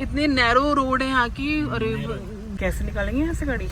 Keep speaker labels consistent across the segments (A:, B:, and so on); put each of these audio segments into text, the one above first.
A: इतने narrow road है यहाँ की। अरे कैसे निकालेंगे यहाँ से गाड़ी?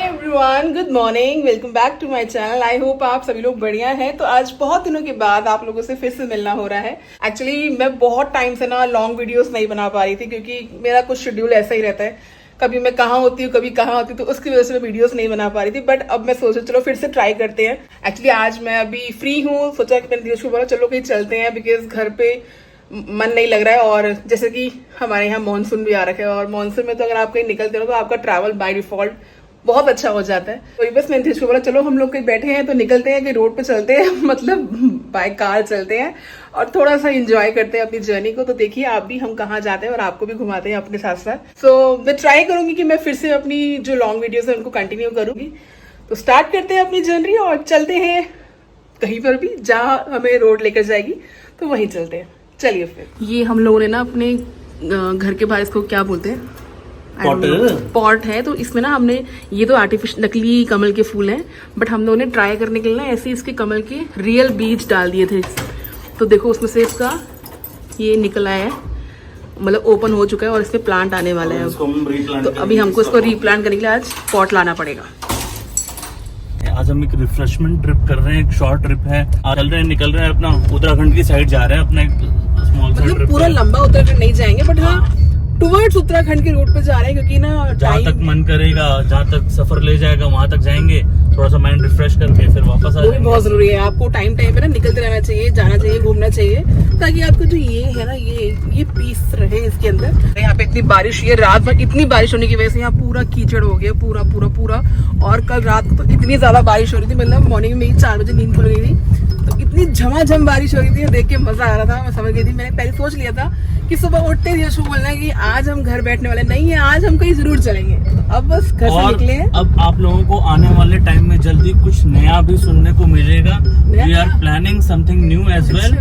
A: Everyone, good morning, welcome back to my channel. I hope आप सभी लोग बढ़िया हैं। तो आज बहुत दिनों के बाद आप लोगों से फिर से मिलना हो रहा है। एक्चुअली मैं बहुत टाइम से ना लॉन्ग वीडियोस नहीं बना पा रही थी, क्योंकि मेरा कुछ शेड्यूल ऐसा ही रहता है, कभी मैं कहाँ होती हूँ कभी कहाँ होती हूँ, तो उसकी वजह से मैं वीडियोस नहीं बना पा रही थी। बट अब मैं सोचा चलो फिर से ट्राई करते हैं। एक्चुअली आज मैं अभी फ्री हूँ, सोचा कि मैंने को बोला चलो कहीं चलते हैं, बिकॉज घर पे मन नहीं लग रहा है। और जैसे कि हमारे यहाँ मानसून भी आ रखा है, और मानसून में तो अगर आप कहीं निकलते हो तो आपका ट्रैवल बाय डिफॉल्ट बहुत अच्छा हो जाता है। तो बस मैंने को बोला चलो हम लोग कहीं बैठे हैं तो निकलते हैं, कि रोड पे चलते हैं मतलब बाय कार चलते हैं और थोड़ा सा एंजॉय करते हैं अपनी जर्नी को। तो देखिए आप भी हम कहाँ जाते हैं और आपको भी घुमाते हैं अपने साथ साथ। सो मैं ट्राई करूंगी कि मैं फिर से अपनी जो लॉन्ग वीडियोस है उनको कंटिन्यू करूंगी। तो स्टार्ट करते हैं अपनी जर्नी और चलते हैं कहीं पर भी जहाँ हमें रोड लेकर जाएगी, तो वहीं चलते हैं। चलिए फिर। ये हम लोगों ने ना अपने घर के बाहर, इसको क्या बोलते हैं, पॉट है, तो इसमें ना हमने ये तो आर्टिफिशियल नकली कमल के फूल हैं, बट हम लोगों ने ट्राई करने के लिए ना ऐसे इसके कमल के रियल बीज डाल दिए थे। तो देखो उसमें से इसका ये निकल आया है, मतलब ओपन हो चुका है और इसमें प्लांट आने वाला है। तो अभी हमको इसको रीप्लांट करने के लिए आज पॉट लाना पड़ेगा।
B: आज हम एक रिफ्रेशमेंट ट्रिप कर रहे हैं, एक शॉर्ट ट्रिप है। चल रहे हैं, निकल रहे हैं, अपना उत्तराखंड की साइड जा रहे हैं, अपना एक स्मॉल सा ट्रिप। पूरा
A: लंबा उत्तराखंड नहीं जाएंगे, बट हाँ टुवर्ड्स उत्तराखंड के रूट पे जा रहे हैं, क्योंकि ना
B: जहाँ तक मन करेगा, जहाँ तक सफर ले जाएगा वहां तक जाएंगे, थोड़ा सा माइंड रिफ्रेश करके फिर वापस आ जाएंगे। बहुत जरूरी है, आपको टाइम पे ना निकलते रहना चाहिए, जाना चाहिए, घूमना चाहिए, ताकि आपको जो ये है ना ये पीस रहे इसके अंदर। यहाँ पे इतनी बारिश हुई है, रात भर इतनी बारिश होने की वजह से यहाँ पूरा कीचड़ हो गया, पूरा पूरा पूरा। और कल रात को तो इतनी ज्यादा बारिश हो रही थी, मतलब मॉर्निंग में ही 4 बजे नींद खुल गई थी, तो इतनी झमाझम बारिश हो रही थी, देख के मजा आ रहा था। मैं समझ गई थी, मैंने पहले सोच लिया था कि सुबह उठते ही यशु बोलना है कि आज हम घर बैठने वाले नहीं है, आज हम कहीं जरूर चलेंगे। तो अब बस घर से निकले हैं। अब आप लोगों को आने वाले टाइम में जल्दी कुछ नया भी सुनने को मिलेगा। We are planning something new as well.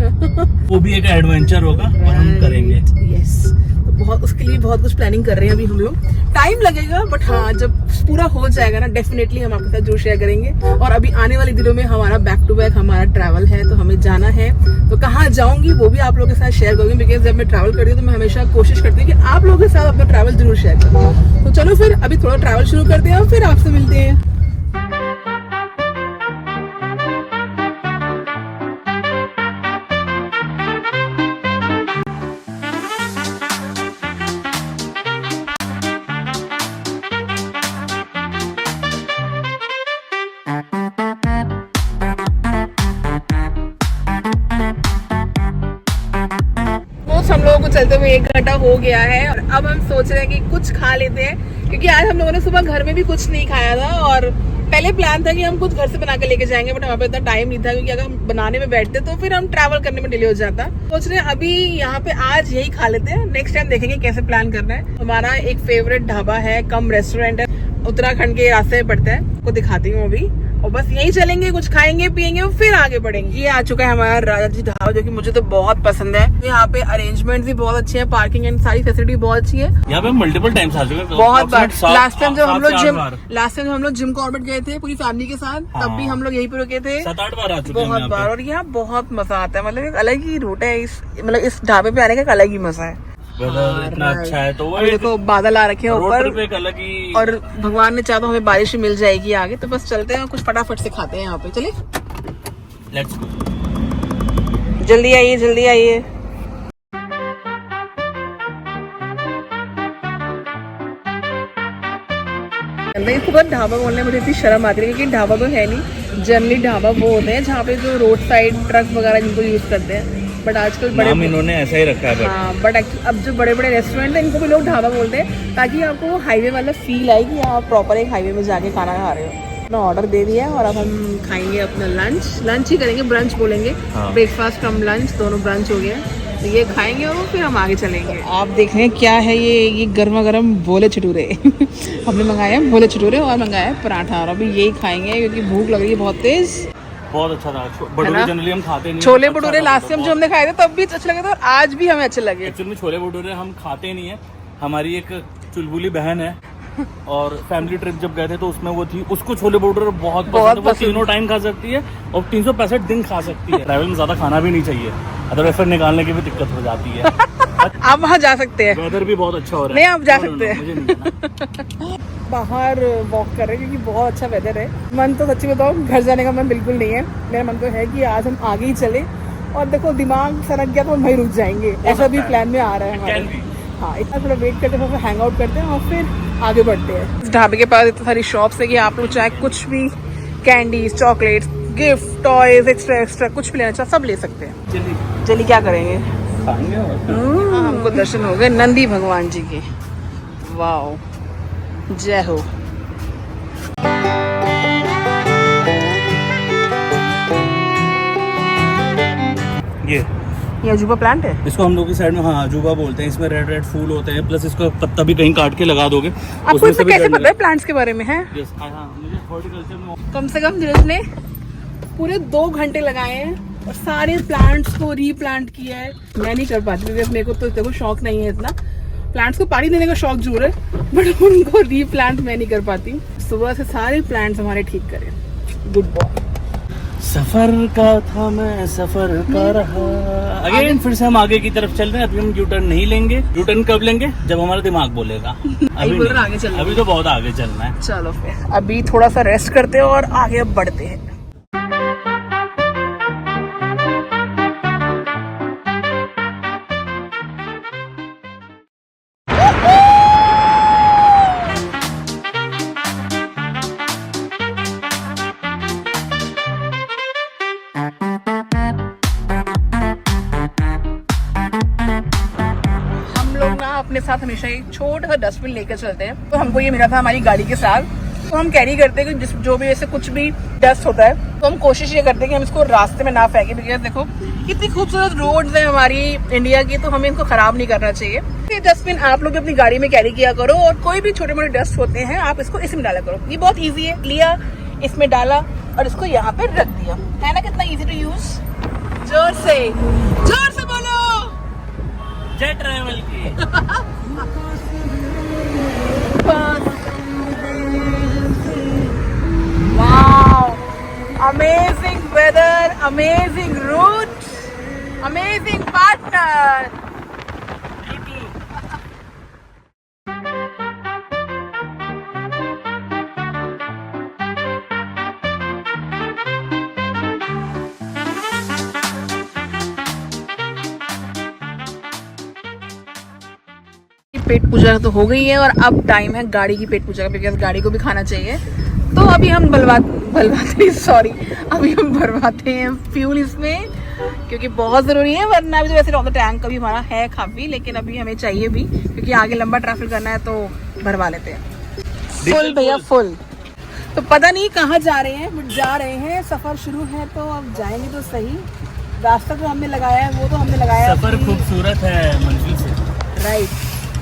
B: वो भी एक एडवेंचर होगा और हम करेंगे।
A: यस, तो बहुत उसके लिए बहुत कुछ प्लानिंग कर रहे हैं अभी हम लोग। टाइम लगेगा, बट हाँ जब पूरा हो जाएगा ना डेफिनेटली हम आपके साथ जरूर शेयर करेंगे। और अभी आने वाले दिनों में हमारा बैक टू बैक हमारा ट्रैवल है, तो हमें जाना है। तो कहाँ जाऊंगी वो भी आप लोगों के साथ शेयर करूंगी, बिकॉज जब मैं ट्रैवल करती हूँ तो मैं हमेशा कोशिश करती हूँ कि आप लोगों के साथ अपना ट्रैवल जरूर शेयर करूँ। तो चलो फिर अभी थोड़ा ट्रैवल शुरू करते हैं और फिर आपसे मिलते हैं। हम लोगों को चलते हुए 1 घंटा हो गया है और अब हम सोच रहे हैं कि कुछ खा लेते हैं, क्योंकि आज हम लोगों ने सुबह घर में भी कुछ नहीं खाया था। और पहले प्लान था कि हम कुछ घर से बना के लेके जाएंगे, बट हमारे पास इतना टाइम नहीं था, क्योंकि अगर हम बनाने में बैठते तो फिर हम ट्रैवल करने में डिले हो जाता। सोच रहे हैं अभी यहाँ पे आज यही खा लेते हैं, नेक्स्ट टाइम देखेंगे कैसे प्लान करना है। हमारा एक फेवरेट ढाबा है, कम रेस्टोरेंट है, उत्तराखंड के रास्ते में पड़ता है, आपको दिखाती हूँ अभी। और बस यही चलेंगे, कुछ खाएंगे पियेंगे और फिर आगे बढ़ेंगे। ये आ चुका है हमारा राजा जी ढाबा, जो कि मुझे तो बहुत पसंद है। यहाँ पे अरेंजमेंट भी बहुत अच्छे हैं, पार्किंग एंड सारी फैसिलिटी बहुत अच्छी है।
B: यहाँ पे मल्टीपल टाइम्स आ चुके हैं,
A: बहुत बार। लास्ट टाइम जब हम लोग जिम कॉर्बेट गए थे पूरी फैमिली के साथ, तब भी हम लोग यहीं पे रुके थे
B: 7-8 बार आ चुके हैं
A: बहुत बार। और यहाँ बहुत मजा आता है, मतलब एक अलग ही रूट है इस ढाबे पे आने का, एक अलग ही मजा है।
B: इतना अच्छा है। तो
A: देखो बादल आ रखे हैं ऊपर,
B: अलग ही,
A: और भगवान ने चाहा तो हमें बारिश मिल जाएगी आगे। तो बस चलते हैं, कुछ फटाफट से खाते हैं यहाँ पे। चलिए
B: लेट्स गो,
A: जल्दी आइए जल्दी आइए। इसको बस ढाबा बोलने में मुझे इतनी शर्म आती है, क्योंकि ढाबा तो है नहीं। जनरली ढाबा वो होते हैं जहाँ पे जो रोड साइड ट्रक वगैरह जिनको यूज करते हैं, बट आजकल बड़े
B: इन्होंने ऐसा ही रखा है।
A: हाँ, बट अब जो बड़े बड़े रेस्टोरेंट है इनको भी लोग ढाबा बोलते हैं, ताकि आपको हाईवे वाला फील आए कि आप प्रॉपर एक हाईवे में जाके खाना खा रहे हो। अपना ऑर्डर दे दिया है और अब हम खाएंगे अपना लंच ही करेंगे, ब्रंच बोलेंगे। ब्रेकफास्ट कम लंच दोनों ब्रंच हो गया। तो ये खाएंगे और फिर हम आगे चलेंगे। आप देख रहे हैं क्या है ये गर्मा गर्म भोले चटूरे हमने मंगाए हैं भोले चटूरे और मंगाया है पराठा, और अभी यही खाएंगे क्योंकि भूख लग रही है बहुत तेज।
B: बहुत अच्छा था। भटूरे जनरली हम खाते नहीं,
A: छोले भटूरे लास्ट टाइम जो हमने खाए थे तब भी अच्छे लगे थे और आज भी हमें अच्छे लगे।
B: एक्चुअली में छोले भटूरे हम खाते नहीं है। हमारी एक चुलबुली बहन है और फैमिली ट्रिप जब गए थे तो उसमें वो थी, उसको छोले भटूरे बहुत
A: बहुत
B: पसंद है, वो
A: पसंद।
B: तीनों टाइम खा सकती है और 365 दिन खा सकती है। ट्रैवल में ज्यादा खाना भी नहीं चाहिए, अदरवाइज फिर निकालने की भी दिक्कत हो जाती है।
A: आप वहाँ जा सकते हैं,
B: वेदर भी बहुत अच्छा हो रहा है।
A: नहीं आप जा
B: No, no,
A: सकते
B: no,
A: हैं।
B: मुझे नहीं जाना।
A: बाहर वॉक कर रहे हैं क्योंकि बहुत अच्छा वेदर है। मन तो सच्ची बताओ घर जाने का मन बिल्कुल नहीं है। मेरा मन तो है कि आज हम आगे ही चले, और देखो दिमाग सनक गया तो हम वहीं रुक जाएंगे, ऐसा भी प्लान में आ रहा है हमारे।
B: Can be.
A: हाँ, इतना थोड़ा वेट करते हैं, हैंग आउट करते हैं और फिर आगे बढ़ते हैं। इस ढाबे के पास इतनी सारी शॉप्स है कि आप लोग चाहे कुछ भी, candies, chocolates, gift, toys, extra कुछ भी लेना चाहे सब ले सकते हैं।
B: चलिए
A: चलिए क्या करेंगे।
B: खाएंगे और
A: हमको दर्शन हो गए नंदी भगवान जी के। वाओ, जय हो। ये अजूबा प्लांट है।
B: इसको हम लोग की साइड में हाँ अजूबा बोलते हैं। इसमें रेड रेड फूल होते हैं, प्लस इसका पत्ता भी कहीं काट के लगा दोगे।
A: आपको
B: उसमें
A: इससे
B: भी
A: कैसे
B: जड़
A: पता है प्लांट्स के बारे में है?
B: Yes, हाँ, मुझे हॉर्टिकल्चर में
A: कम से कम धीरज ने पूरे 2 घंटे लगाए हैं और सारे प्लांट्स को रीप्लांट किया है। मैं नहीं कर पाती क्योंकि मेरे को तो देखो शौक नहीं है इतना। प्लांट्स को पानी देने का शौक जरूर है, बट उनको रीप्लांट मैं नहीं कर पाती। सुबह से सारे प्लांट्स हमारे ठीक करें। Good boy.
B: सफर का था, मैं सफर कर रहा। अगेन फिर से हम आगे की तरफ चल रहे हैं। अभी हम यू टर्न नहीं लेंगे। यू टर्न कब लेंगे? जब हमारा दिमाग बोलेगा। अभी
A: बोल रहे
B: नहीं।
A: आगे चलना है।
B: अभी तो बहुत आगे चलना है।
A: चलो फिर अभी थोड़ा सा रेस्ट करते हैं और आगे बढ़ते हैं। अपने साथ हमेशा एक छोटा सा डस्टबिन लेकर चलते हैं। तो हमको ये मिला था हमारी गाड़ी के साथ, तो हम कैरी करते हैं कि जो भी ऐसे कुछ भी डस्ट होता है तो हम कोशिश ये करते हैं कि हम इसको रास्ते में ना फेंकें। बिकॉज देखो कितनी खूबसूरत रोड्स हैं हमारी इंडिया की, तो हमें इनको खराब नहीं करना चाहिए। ये डस्टबिन आप लोग अपनी गाड़ी में कैरी किया करो, और कोई भी छोटे मोटे डस्ट होते हैं आप इसको इसमें डाला करो। ये बहुत ईजी है। लिया, इसमें डाला और इसको यहाँ पे रख दिया, है ना? कितना ईजी टू यूज। जोर से बोलो
B: जय ट्रैवल की।
A: Wow, amazing weather, amazing route, amazing partner. पेट पूजा तो हो गई है और अब टाइम है गाड़ी की पेट पूजा का, बिकॉज गाड़ी को भी खाना चाहिए। तो अभी हम अभी हम भरवाते हैं फ्यूल इसमें, क्योंकि बहुत ज़रूरी है। वरना अभी तो वैसे ऑन द टैंक का भी हमारा है काफ़ी, लेकिन अभी हमें चाहिए भी क्योंकि आगे लंबा ट्रैवल करना है, तो भरवा लेते हैं फुल भैया फुल। तो पता नहीं कहाँ जा रहे हैं, बट जा रहे हैं। सफ़र शुरू है तो अब जाएंगे तो सही। रास्ता जो हमने लगाया है वो तो हमने लगाया
B: सफर खूबसूरत है मंजिल से।
A: राइट।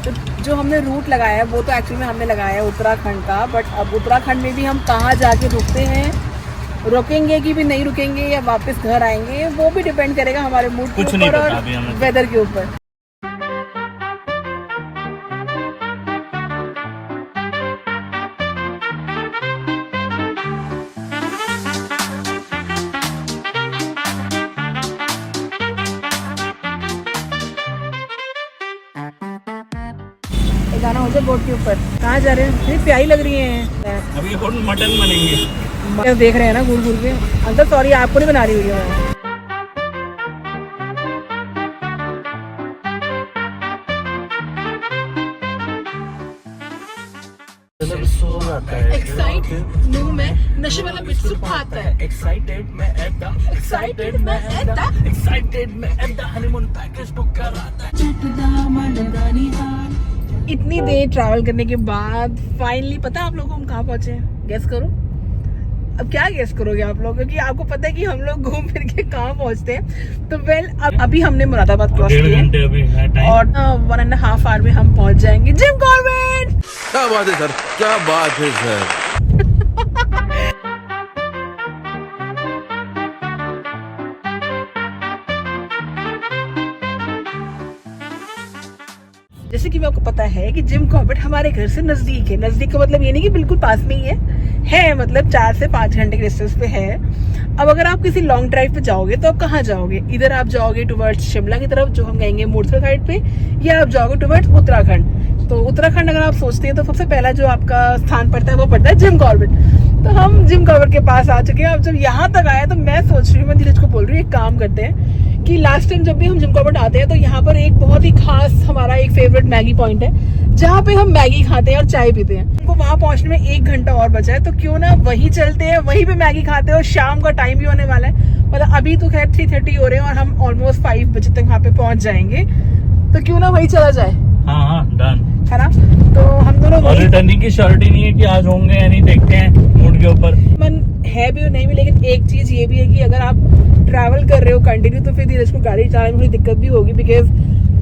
A: तो जो हमने रूट लगाया है वो तो एक्चुअली में हमने लगाया है उत्तराखंड का, बट अब उत्तराखंड में भी हम कहाँ जाके रुकते हैं, रुकेंगे कि भी नहीं रुकेंगे या वापस घर आएंगे, वो भी डिपेंड करेगा हमारे मूड के ऊपर और वेदर के ऊपर। गाना हो जाए बोर्ड के ऊपर। कहाँ जा रहे हैं? इतनी प्यारी लग रही हैं।
B: अभी मटन बनेंगे।
A: देख रहे हैं ना घूर घूर के। अंकल सॉरी, आपको नहीं बना रही वीडियो में। मुंह में नशे वाला बिट्सू खाता है।
B: हनीमून पैकेज बुक कराता है।
A: इतनी देर ट्रैवल करने के बाद फाइनली पता है आप लोगों को हम कहाँ पहुंचे? गेस करो। अब क्या गेस करोगे आप लोग, क्योंकि आपको पता है कि हम लोग घूम फिर के कहाँ पहुंचते हैं। तो अभी हमने मुरादाबाद क्रॉस किया और 1.5 आवर में हम पहुंच जाएंगे जिम कॉर्बेट।
C: क्या बात है सर, क्या बात है सर।
A: जैसे कि आपको पता है कि जिम कॉर्बेट हमारे घर से नजदीक है। नजदीक का मतलब ये नहीं कि बिल्कुल पास में ही है मतलब 4 से 5 घंटे के डिस्टेंस पे है। अब अगर आप किसी लॉन्ग ड्राइव पे जाओगे तो आप कहाँ जाओगे? इधर आप जाओगे टुवर्ड्स शिमला की तरफ, जो हम कहेंगे मूर्छा साइड पे, या आप जाओगे टुवर्ड्स उत्तराखंड। तो उत्तराखंड अगर आप सोचते हैं तो सबसे पहला जो आपका स्थान पड़ता है वो पड़ता है जिम कॉर्बेट। तो हम जिम कॉर्बेट के पास आ चुके हैं। अब जब यहाँ तक आया तो मैं सोच रही हूँ, मैं धीरज को बोल रही हूँ एक काम करते हैं कि लास्ट टाइम जब भी हम जिम कॉर्बेट आते हैं तो यहाँ पर एक बहुत ही खास हमारा एक फेवरेट मैगी पॉइंट है, जहाँ पे हम मैगी खाते हैं और चाय पीते हैं। हमको वहाँ पहुँचने में 1 घंटा और बचा है, तो क्यों ना वहीं चलते हैं, वहीं पे मैगी खाते हैं। और शाम का टाइम भी होने वाला है, मतलब अभी तो खैर 3:30 हो रहे हैं और हम ऑलमोस्ट 5 बजे तक वहाँ पे पहुँच जाएंगे। तो क्यों ना वहीं चला जाए,
B: हाँ डन
A: है ना? तो हम दोनों
B: और रिटर्निंग की श्योरिटी नहीं है कि आज होंगे या नहीं, देखते हैं मूड के ऊपर।
A: मन है भी और नहीं भी, लेकिन एक चीज ये भी है कि अगर आप ट्रैवल कर रहे हो कंटिन्यू तो फिर धीरज को गाड़ी चलाने में थोड़ी दिक्कत भी होगी, बिकॉज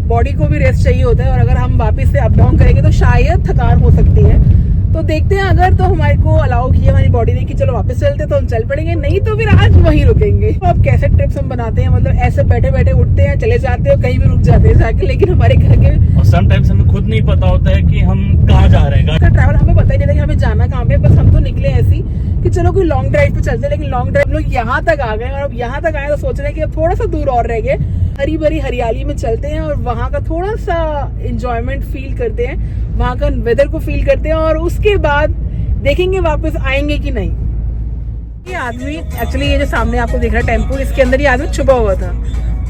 A: बॉडी को भी रेस्ट चाहिए होता है। और अगर हम वापस से अप डाउन करेंगे तो शायद थकान हो सकती है। तो देखते हैं, अगर तो हमारे को अलाउ किया हमारी बॉडी ने कि चलो वापस चलते तो हम चल पड़ेंगे, नहीं तो फिर आज वहीं रुकेंगे। तो अब कैसे ट्रिप्स हम बनाते हैं, मतलब ऐसे बैठे बैठे उठते हैं, चले जाते हैं, कहीं भी रुक जाते हैं जाके, लेकिन हमारे घर के
B: और समटाइम्स हमें खुद नहीं पता होता है कि हम कहाँ जा रहे हैं।
A: ट्रैवल हमें पता ही नहीं था कि हमें जाना कहाँ पे, बस हम तो निकले ऐसी कि चलो कोई लॉन्ग ड्राइव पे चलते हैं। लेकिन लॉन्ग ड्राइव लोग यहाँ तक आ गए और अब यहाँ तक आए तो सोच रहे हैं कि अब थोड़ा सा दूर और रह गए, हरी भरी हरियाली में चलते हैं और वहाँ का थोड़ा सा एंजॉयमेंट फील करते हैं, वहाँ का वेदर को फील करते हैं और उसके बाद देखेंगे वापस आएंगे कि नहीं। ये आदमी एक्चुअली, ये जो सामने आपको दिख रहा है टेम्पो, इसके अंदर ये आदमी छुपा हुआ था।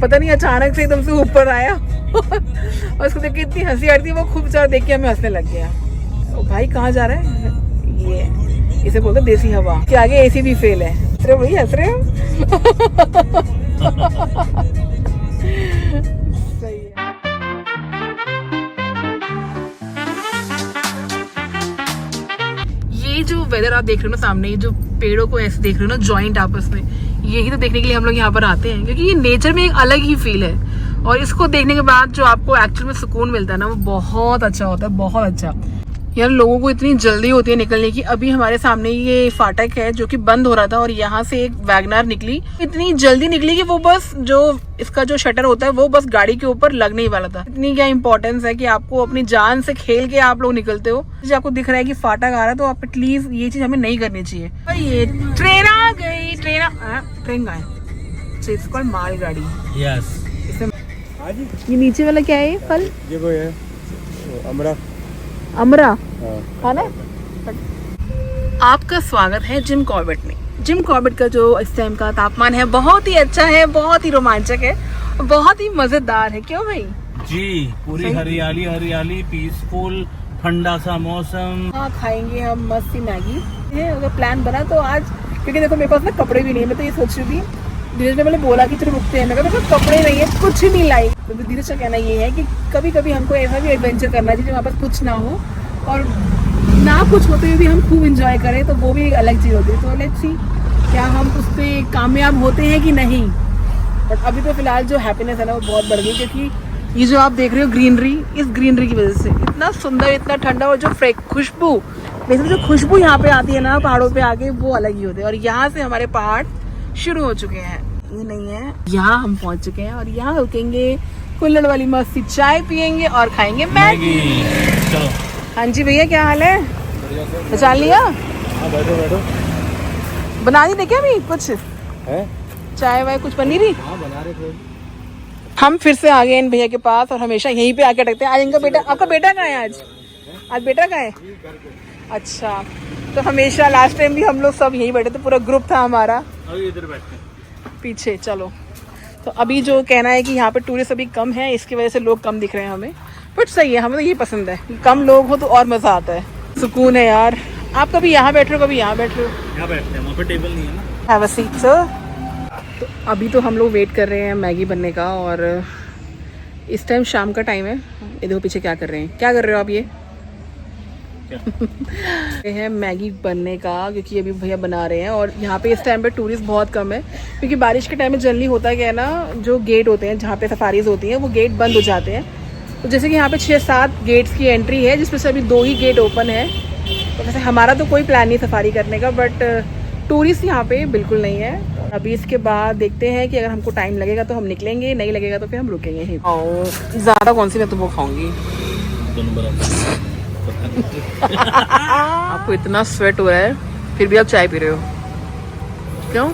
A: पता नहीं अचानक से एकदम से ऊपर आया और उसको देख के इतनी हंसी आ रही थी, वो खूब बेचारा देख के हमें हंसने लग गया। ओ भाई कहाँ जा रहा है? ये इसे बोलते देसी हवा के आगे एसी भी फेल है। हंस रहे हो भाई, हंस रहे हो? सही है। ये जो वेदर आप देख रहे हो ना सामने, ये जो पेड़ों को ऐसे देख रहे हो ना जॉइंट आपस में, यही तो देखने के लिए हम लोग यहाँ पर आते हैं, क्योंकि ये नेचर में एक अलग ही फील है। और इसको देखने के बाद जो आपको एक्चुअल में सुकून मिलता है ना, वो बहुत अच्छा होता है, बहुत अच्छा। यार लोगों को इतनी जल्दी होती है निकलने की। अभी हमारे सामने ये फाटक है जो कि बंद हो रहा था और यहाँ से एक वैगनार निकली, इतनी जल्दी निकली कि वो बस जो इसका जो शटर होता है वो बस गाड़ी के ऊपर लगने ही वाला था। इतनी क्या इंपॉर्टेंस है कि आपको अपनी जान से खेल के आप लोग निकलते हो। जब आपको दिख रहा है कि फाटक आ रहा है तो आप प्लीज ये चीज हमें नहीं करनी चाहिए। ये ट्रेन आ गई, ट्रेन का है, मालगाड़ी।
B: यस,
A: ये नीचे वाला क्या है? फल
C: ये वो है
A: अमरा खाना। आपका स्वागत है जिम कॉर्बेट में। जिम कॉर्बेट का जो इस टाइम का तापमान है बहुत ही अच्छा है, बहुत ही रोमांचक है, बहुत ही मजेदार है। क्यों भाई?
B: जी, पूरी हरियाली हरियाली, पीसफुल, ठंडा सा मौसम।
A: हाँ, खाएंगे हम मस्त सी मैगी है। अगर प्लान बना तो आज, क्योंकि देखो मेरे पास ना कपड़े भी नहीं है, मैं तो ये सोच रही थी, धीरज ने मैंने बोला कि चलो रुकते हैं, मैं मेरे पास कपड़े नहीं है, कुछ नहीं लाई। तो धीरज का कहना ये है कि कभी कभी हमको ऐसा भी एडवेंचर करना चाहिए हमारे पास कुछ ना हो और ना कुछ होते हुए भी हम खूब एंजॉय करें, तो वो भी एक अलग चीज़ होती है। तो लेट्स सी क्या हम उस पर कामयाब होते हैं कि नहीं। बट अभी तो फिलहाल जो हैप्पीनेस है ना वो बहुत बढ़ गई, क्योंकि ये जो आप देख रहे हो ग्रीनरी, इस ग्रीनरी की वजह से इतना सुंदर, इतना ठंडा, और जो खुशबू, वैसे जो खुशबू यहाँ पे आती है ना पहाड़ों पे आके, वो अलग ही होती है। और यहाँ से हमारे पहाड़ शुरू हो चुके हैं, ये नहीं है, यहाँ हम पहुँच चुके हैं और यहाँ रुकेंगे, कुल्हड़ वाली मस्ती चाय पियेंगे और खाएंगे मैगी।
B: चलो।
A: हाँ जी भैया, क्या हाल है? पहचान लिया?
C: बैठो बैठो।
A: बना दी क्या भी कुछ
C: है?
A: चाय वाय कुछ बनी रही?
C: हाँ बना रहे थे।
A: हम फिर से आ गए इन भैया के पास और हमेशा यहीं पे आके अटकते हैं। आज इनका बेटा, आपका बेटा कहाँ है? आज बेटा कहाँ है? अच्छा, तो हमेशा लास्ट टाइम भी हम लोग सब यहीं बैठे थे, पूरा ग्रुप था हमारा।
B: इधर बैठते हैं
A: पीछे। चलो, तो अभी जो कहना है कि यहाँ पे टूरिस्ट अभी कम है, इसकी वजह से लोग कम दिख रहे हैं हमें, बट सही है, हमें तो ये पसंद है, कम लोग हो तो और मजा आता है, सुकून है यार। आप कभी यहाँ बैठ रहे हो, कभी यहाँ बैठ रहे हो?
B: यहाँ बैठते हैं, वहाँ पे टेबल नहीं है ना।
A: Have a seat sir. तो अभी तो हम लोग वेट कर रहे हैं मैगी बनने का, और इस टाइम शाम का टाइम है। ये देखो पीछे क्या कर रहे हैं, क्या कर रहे हो आप? ये है मैगी बनने का, क्योंकि अभी भैया बना रहे हैं। और यहाँ पे इस टाइम पे टूरिस्ट बहुत कम है, क्योंकि बारिश के टाइम में जनरली होता क्या है ना, जो गेट होते हैं जहाँ पे सफारीज होती हैं वो गेट बंद हो जाते हैं। तो जैसे कि यहाँ पे 6-7 गेट्स की एंट्री है, जिसमें से अभी 2 ही गेट ओपन है। तो वैसे हमारा तो कोई प्लान नहीं सफारी करने का, बट टूरिस्ट यहाँ पे बिल्कुल नहीं है। अभी इसके बाद देखते हैं कि अगर हमको टाइम लगेगा तो हम निकलेंगे, नहीं लगेगा तो फिर हम रुकेंगे। ज़्यादा कौन सी मैं तो वो खाऊंगी।
B: दोनों बराबर।
A: आपको इतना स्वेट हो रहा है फिर भी आप चाय पी रहे हो, क्यों?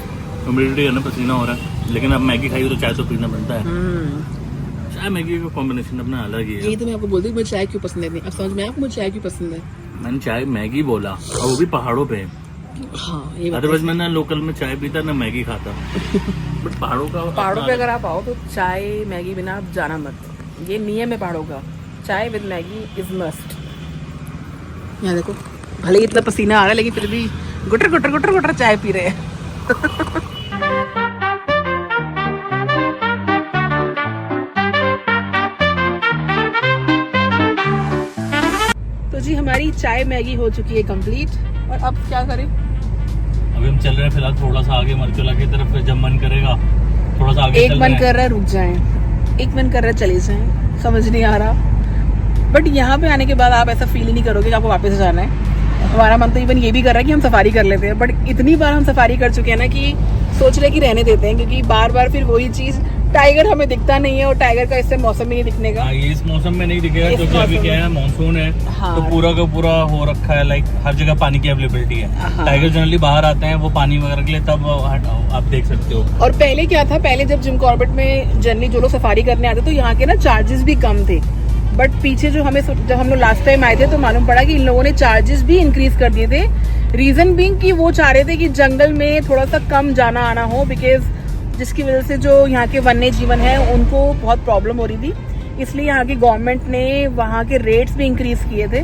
B: ह्यूमिडिटी है ना, पसीना हो रहा है। लेकिन अब मैगी खाई तो चाय तो पीना बनता है। चाय मैगी का कॉम्बिनेशन अपना अलग ही है।
A: यही तो मैं आपको बोलती हूँ मुझे चाय क्यों पसंद है। अब समझ में आपको मुझे चाय क्यों पसंद है।
B: मैंने चाय मैगी बोला और वो भी पहाड़ों पे।
A: हाँ ये बात
B: अदरवाइज मैं ना लोकल में चाय पीता ना मैगी खाता। बट पहाड़ों
A: पे अगर आप आओ तो चाय मैगी बिना आप जाना मत, ये नियम है पहाड़ों का। चाय विद मैगी इज मस्ट। यहाँ देखो भले ही इतना पसीना आ रहा है लेकिन फिर भी गुटर गुटर गुटर गुटर चाय पी रहे हैं। तो जी हमारी चाय मैगी हो चुकी है कंप्लीट, और अब क्या करें?
B: अभी हम चल रहे हैं फिलहाल थोड़ा सा आगे मरचोला की तरफ, फिर जब मन करेगा थोड़ा सा आगे
A: एक मन कर रहा है रुक जाएं, एक मन कर रहा है चले जाएं, समझ नहीं आ रहा। बट यहाँ पे आने के बाद आप ऐसा फील ही नहीं करोगे कि आपको वापस जाना है। हमारा मन तो इवन ये भी कर रहा है कि हम सफारी कर लेते हैं, बट इतनी बार हम सफारी कर चुके हैं ना कि सोच रहे कि रहने देते हैं, क्योंकि बार बार फिर वही चीज, टाइगर हमें दिखता नहीं है और टाइगर का इससे मौसम में नहीं दिखने का।
B: ये इस मौसम में नहीं दिखेगा क्योंकि अभी क्या है मानसून है।
A: हाँ।
B: तो पूरा का पूरा हो रखा है, लाइक हर जगह पानी की अवेलेबिलिटी है।
A: हाँ।
B: टाइगर जनरली बाहर आते हैं वो पानी वगैरह के लिए, तब आप देख सकते हो।
A: और पहले क्या था, पहले जब जिम कॉर्बेट में जनरली जो लोग सफारी करने आते तो यहाँ के ना चार्जेस भी कम थे। बट पीछे जब हम लोग लास्ट टाइम आए थे तो मालूम पड़ा कि इन लोगों ने चार्जेस भी इंक्रीज कर दिए थे। रीजन बीइंग कि वो चाह रहे थे कि जंगल में थोड़ा सा कम जाना आना हो, बिकॉज जिसकी वजह से जो यहाँ के वन्य जीवन है उनको बहुत प्रॉब्लम हो रही थी। इसलिए यहाँ की गवर्नमेंट ने वहाँ के रेट्स भी इंक्रीज किए थे।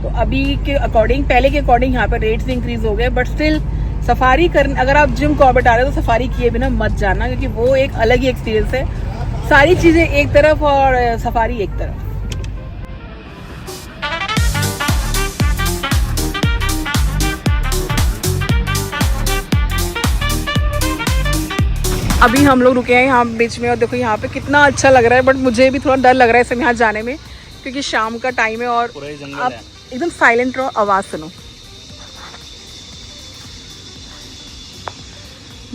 A: तो अभी के अकॉर्डिंग, पहले के अकॉर्डिंग यहाँ पे रेट्स भी इंक्रीज हो गए। बट स्टिल सफारी करने, अगर आप जिम कॉर्बेट आ रहे हो तो सफारी किए बिना मत जाना, क्योंकि वो एक अलग ही एक्सपीरियंस है। सारी चीजें एक तरफ और सफारी एक तरफ। अभी हम लोग रुके हैं यहाँ बीच में और देखो यहाँ पे कितना अच्छा लग रहा है, बट मुझे भी थोड़ा डर लग रहा है इसमें यहाँ जाने में, क्योंकि शाम का टाइम है और आप एकदम साइलेंट रहो, आवाज सुनो।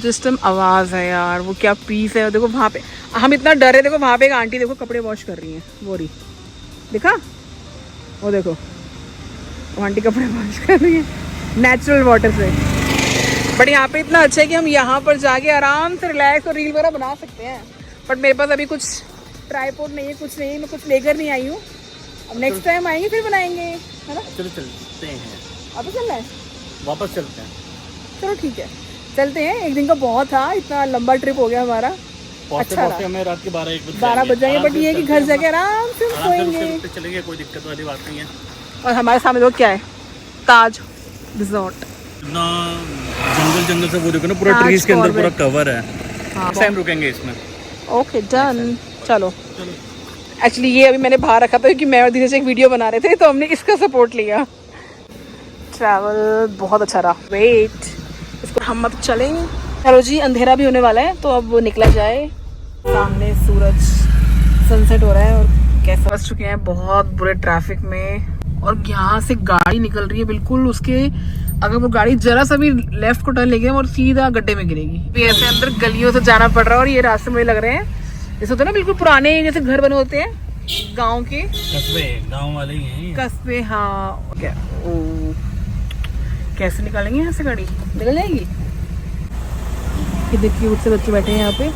A: जिस टाइम आवाज है यार, वो क्या पीस है। देखो वहाँ पे हम इतना डर रहे, देखो वहाँ पे एक आंटी देखो कपड़े वॉश कर रही है, वो रही, देखा वो देखो, वो आंटी कपड़े वॉश कर रही है नेचुरल वाटर से। बट यहाँ पे इतना अच्छा है कि हम यहाँ पर जाके आराम से रिलैक्स और रील वगैरह बना सकते हैं। बट मेरे पास अभी कुछ ट्राइपॉड नहीं है, कुछ नहीं, मैं कुछ लेकर नहीं आई हूँ। अब नेक्स्ट टाइम आएंगे फिर बनाएंगे, है ना?
B: चलो चलते हैं,
A: अब चलना है,
B: वापस चलते हैं।
A: चलो ठीक है चलते हैं। एक दिन का बहुत था, इतना लंबा ट्रिप हो गया हमारा। अच्छा रहा।
B: हमें रात के
A: 12 बज जाएंगे, बट ये है कि घर जाके आराम से सोएंगे,
B: चलेंगे, कोई दिक्कत वाली बात नहीं है।
A: और हमारे सामने देखो क्या है, ताज रिजॉर्ट।
B: जंगल से वो देखो ना, पूरा ट्रीज के अंदर पूरा कवर है।
A: हाँ,
B: टाइम रुकेंगे इसमें।
A: ओके डन, चलो। एक्चुअली ये अभी मैंने बाहर रखा था क्योंकि मैं और धीरे से एक वीडियो बना रहे थे, तो हमने इसका सपोर्ट लिया। ट्रैवल बहुत अच्छा रहा। वेट, इसको हम अब चलें। चलो जी, अंधेरा भी होने वाला है तो अब वो निकला जाए। सामने सूरज सनसेट हो रहा है और कैसे फंस चुके हैं बहुत बुरे ट्रैफिक में, और यहाँ से गाड़ी निकल रही है बिल्कुल उसके, अगर वो गाड़ी जरा सा भी लेफ्ट को टर्न लेगी और सीधा गड्ढे में गिरेगी। ऐसे अंदर गलियों से जाना पड़ रहा है, और ये रास्ते मुझे लग रहे हैं जैसे होते हैं ना बिल्कुल पुराने जैसे घर बने होते हैं गांव के,
B: कस्बे, गांव वाले ही हैं
A: कस्बे। हाँ क्या, कैसे निकालेंगे यहाँ से गाड़ी? निकल जाएगी। कितने क्यूट से बच्चे बैठे हैं यहाँ पे।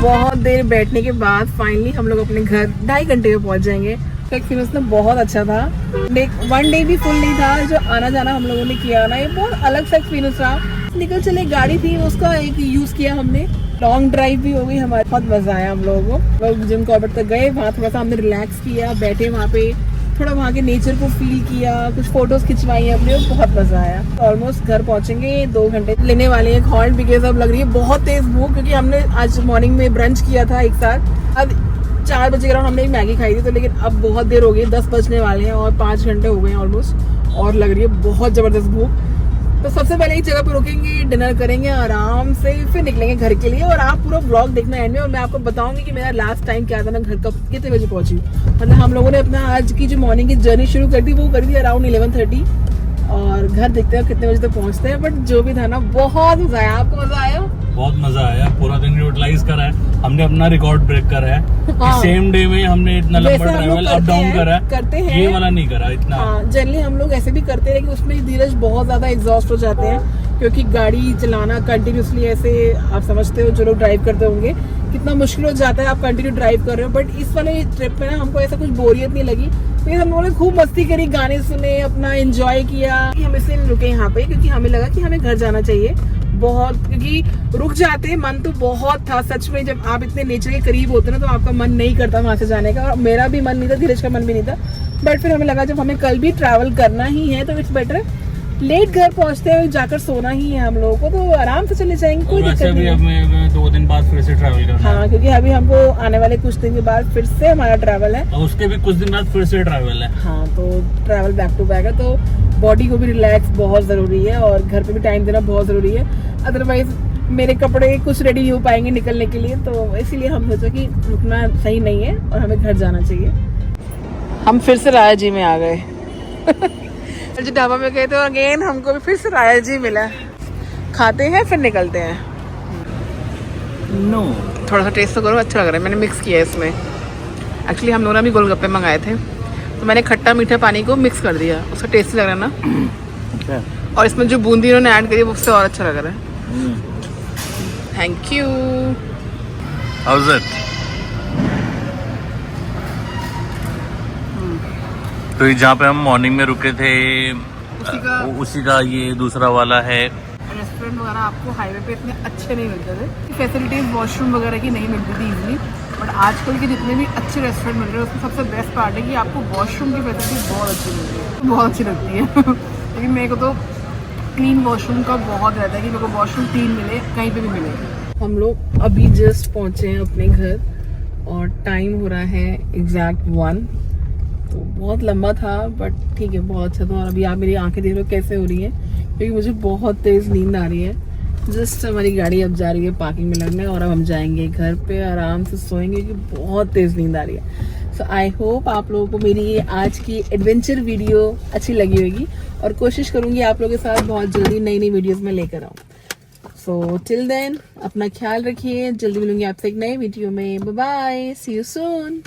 A: बहुत देर बैठने के बाद फाइनली हम लोग अपने घर 2.5 घंटे में पहुंच जाएंगे। एक्सपीरियंस ना बहुत अच्छा था। 1 डे भी फुल नहीं था जो आना जाना हम लोगों ने किया ना, ये बहुत अलग सा एक्सपीरियंस रहा। निकल चले, गाड़ी थी उसका एक यूज किया हमने, लॉन्ग ड्राइव भी हो गई हमारे, बहुत मजा आया हम लोगों को। लोग जिम कॉर्बेट तक गए, वहाँ थोड़ा सा हमने रिलैक्स किया, बैठे वहाँ पे, थोड़ा वहाँ के नेचर को फील किया, कुछ फोटोज खिंचवाई अपने, बहुत मजा आया। ऑलमोस्ट घर पहुंचेंगे, 2 घंटे लेने वाले हैं हॉल्ट, बिकॉज अब लग रही है बहुत तेज भूख, क्योंकि हमने आज मॉर्निंग में ब्रंच किया था एक साथ। अब 4 बजे के हमने मैगी खाई थी, तो लेकिन अब बहुत देर हो गई, 10 बजने वाले हैं और 5 घंटे हो गए हैं ऑलमोस्ट, और लग रही है बहुत जबरदस्त भूख। तो सबसे पहले एक जगह पे रुकेंगे, डिनर करेंगे आराम से, फिर निकलेंगे घर के लिए। और आप पूरा व्लॉग देखना एंड में, और मैं आपको बताऊंगी कि मेरा लास्ट टाइम क्या था, मैं घर कब कितने बजे पहुंची। मतलब हम लोगों ने अपना आज की जो मॉर्निंग की जर्नी शुरू कर दी वो करी थी अराउंड 11:30, और घर देखते हैं कितने बजे तक पहुंचते हैं। बट जो भी था ना, बहुत मजा आया। आपको मजा आया?
B: बहुत मजा आया, पूरा दिन यूटिलाइज करा है हमने, अपना रिकॉर्ड ब्रेक करा है।
A: हाँ।
B: सेम डे में हमने इतना लंबा
A: वैसे हम लोग
B: ट्रैवल अप
A: करते
B: डाउन
A: हैं,
B: करा
A: करते हैं।
B: ये वाला नहीं करा इतना।
A: हाँ, जनरली हम लोग ऐसे भी करते हैं, लेकिन उसमें धीरज बहुत ज्यादा एग्जॉस्ट हो जाते हैं, क्योंकि गाड़ी चलाना कंटिन्यूसली ऐसे, आप समझते हो जो लोग ड्राइव करते होंगे कितना मुश्किल हो जाता है। आप कंटिन्यू ड्राइव कर रहे हो। बट इस वाले ट्रिप में ना हमको ऐसा कुछ बोरियत नहीं लगी। फिर हम लोगों ने खूब मस्ती करी, गाने सुने, अपना एंजॉय किया। हम इसलिए रुके यहाँ पे क्योंकि हमें लगा कि हमें घर जाना चाहिए बहुत, क्योंकि रुक जाते मन तो बहुत था सच में। जब आप इतने नेचर के करीब होते ना, तो आपका मन नहीं करता वहां से जाने का, और मेरा भी मन नहीं था, धीरज का मन भी नहीं था। बट फिर हमें लगा जब हमें कल भी ट्रैवल करना ही है तो इट्स बेटर लेट घर पहुंचते हुए जाकर सोना ही है हम लोगों को, तो आराम से चले जाएंगे, कोई दिक्कत नहीं है।
B: हमें 2 दिन बाद फिर से ट्रैवल करना है।
A: हाँ, क्योंकि अभी हमको आने वाले कुछ दिन के बाद फिर से हमारा ट्रैवल है,
B: और उसके भी कुछ दिन बाद फिर से ट्रैवल है।
A: हाँ, तो ट्रैवल बैक टू बैक है, तो बॉडी को भी रिलैक्स बहुत जरूरी है और घर पे भी टाइम देना बहुत जरूरी है। अदरवाइज मेरे कपड़े कुछ रेडी नहीं हो पाएंगे निकलने के लिए, तो इसीलिए हम सोचा कि रुकना सही नहीं है और हमें घर जाना चाहिए। हम फिर से राया जी में आ गए। जो ढाबा में गए तो अगेन हमको भी फिर से राया जी मिला। खाते हैं फिर निकलते हैं।
B: नो
A: थोड़ा सा टेस्ट तो करो, अच्छा लग रहा है। मैंने मिक्स किया है इसमें। एक्चुअली हम लोगों ने भी गोलगप्पे मंगाए थे, तो मैंने खट्टा मीठा पानी को मिक्स कर दिया, उसका टेस्टी लग रहा है ना। और इसमें जो बूंदी इन्होंने ऐड करी है उससे और अच्छा लग रहा है। Thank you.
B: How is it? तो जहाँ पे हम मॉर्निंग में रुके थे उसी का ये दूसरा वाला है।
A: रेस्टोरेंट वगैरह आपको हाईवे पे इतने अच्छे नहीं मिलते थे, फैसिलिटीज वॉशरूम वगैरह की नहीं मिलती थी इजीली। बट आजकल के जितने भी अच्छे रेस्टोरेंट मिल रहे हैं उसमें सबसे बेस्ट पार्ट है कि आपको वॉशरूम की फैसिलिटी बहुत अच्छी मिलती है, बहुत अच्छी लगती है। लेकिन मेरे को तो क्लीन वॉशरूम का बहुत रहता है कि मेरे को वॉशरूम क्लीन मिले, कहीं पे भी मिले। हम लोग अभी जस्ट पहुँचे हैं अपने घर और टाइम हो रहा है एग्जैक्ट 1। तो बहुत लंबा था बट ठीक है, बहुत अच्छा था। और अभी आप मेरी आंखें देख रहे हो कैसे हो रही है, क्योंकि मुझे बहुत तेज़ नींद आ रही है। जस्ट हमारी गाड़ी अब जा रही है पार्किंग में लगने, और अब हम जाएंगे घर पे, आराम से सोएंगे क्योंकि बहुत तेज़ नींद आ रही है। सो आई होप आप लोगों को मेरी ये आज की एडवेंचर वीडियो अच्छी लगी होगी, और कोशिश करूँगी आप लोगों के साथ बहुत जल्दी नई नई वीडियोज़ में लेकर आऊँ। सो टिल देन अपना ख्याल रखिए, जल्दी मिलूंगी आपसे एक नए वीडियो में। Bye bye, see you soon.